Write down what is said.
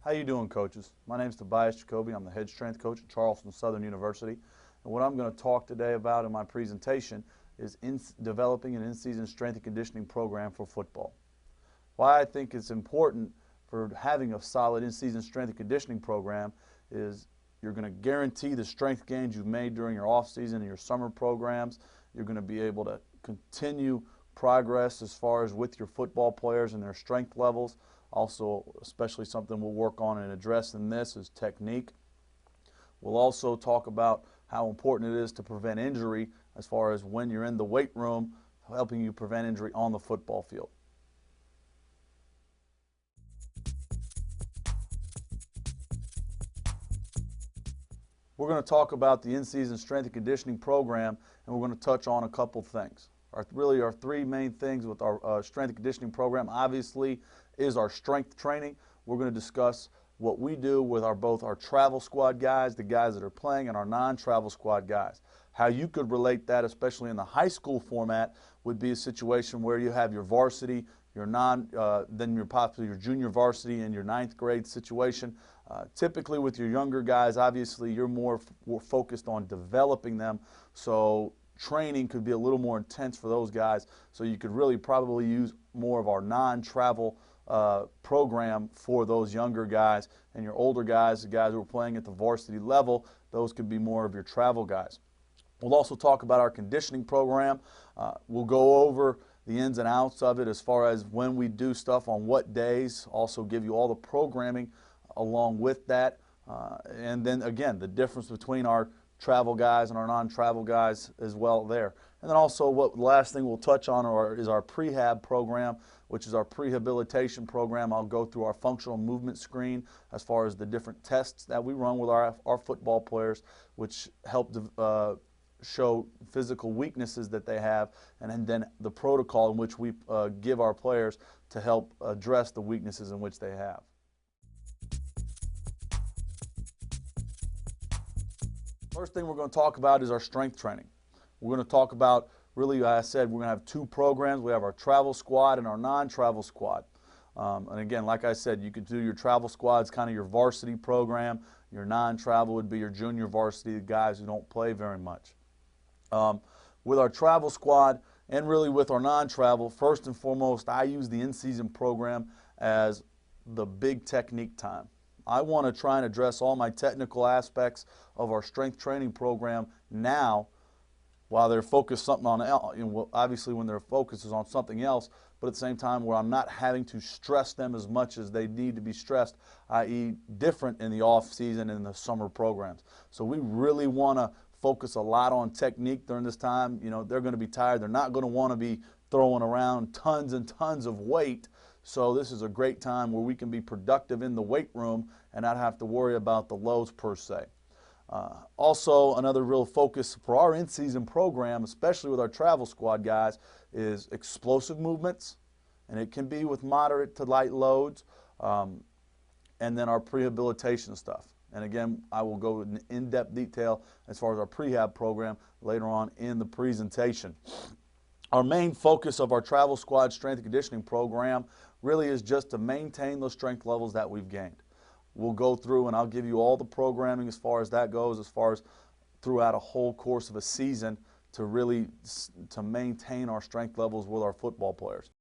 How you doing, coaches? My name is Toby Jacobi. I'm the head strength coach at Charleston Southern University. And what I'm going to talk today about in my presentation is developing an in-season strength and conditioning program for football. Why I think it's important for having a solid in-season strength and conditioning program is you're going to guarantee the strength gains you've made during your off-season and your summer programs. You're going to be able to continue progress as far as with your football players and their strength levels. Also, especially something we'll work on and address in this is technique. We'll also talk about how important it is to prevent injury as far as when you're in the weight room, helping you prevent injury on the football field. We're going to talk about the in-season strength and conditioning program, and we're going to touch on a couple things. Our three main things with our strength and conditioning program, obviously, is our strength training. We're going to discuss what we do with both our travel squad guys, the guys that are playing, and our non-travel squad guys. How you could relate that, especially in the high school format, would be a situation where you have your varsity, then possibly your junior varsity and your ninth grade situation. Typically with your younger guys, obviously you're more focused on developing them, so training could be a little more intense for those guys, so you could really probably use more of our non-travel program for those younger guys, and your older guys, the guys who are playing at the varsity level, those could be more of your travel guys. We'll also talk about our conditioning program. We'll go over the ins and outs of it as far as when we do stuff on what days, also give you all the programming along with that, and then again the difference between our travel guys and our non-travel guys as well there. And then also the last thing we'll touch on is our pre-hab program, which is our prehabilitation program. I'll go through our functional movement screen as far as the different tests that we run with our football players, which help show physical weaknesses that they have, and then the protocol in which we give our players to help address the weaknesses in which they have. First thing we're going to talk about is our strength training. We're going to talk about, really, like I said, we're going to have two programs. We have our travel squad and our non-travel squad. And again, like I said, you could do your travel squad as kind of your varsity program. Your non-travel would be your junior varsity, the guys who don't play very much. With our travel squad and really with our non-travel, first and foremost, I use the in-season program as the big technique time. I want to try and address all my technical aspects of our strength training program now, while they're focused something on, obviously when their focus is on something else, but at the same time where I'm not having to stress them as much as they need to be stressed, i.e. different in the off season and the summer programs. So we really want to focus a lot on technique during this time. They're going to be tired. They're not going to want to be throwing around tons and tons of weight. So this is a great time where we can be productive in the weight room and not have to worry about the loads per se. Also, another real focus for our in-season program, especially with our travel squad guys, is explosive movements, and it can be with moderate to light loads, and then our prehabilitation stuff. And again, I will go in in-depth detail as far as our prehab program later on in the presentation. Our main focus of our travel squad strength and conditioning program really is just to maintain those strength levels that we've gained. We'll go through and I'll give you all the programming as far as that goes, as far as throughout a whole course of a season to really maintain our strength levels with our football players.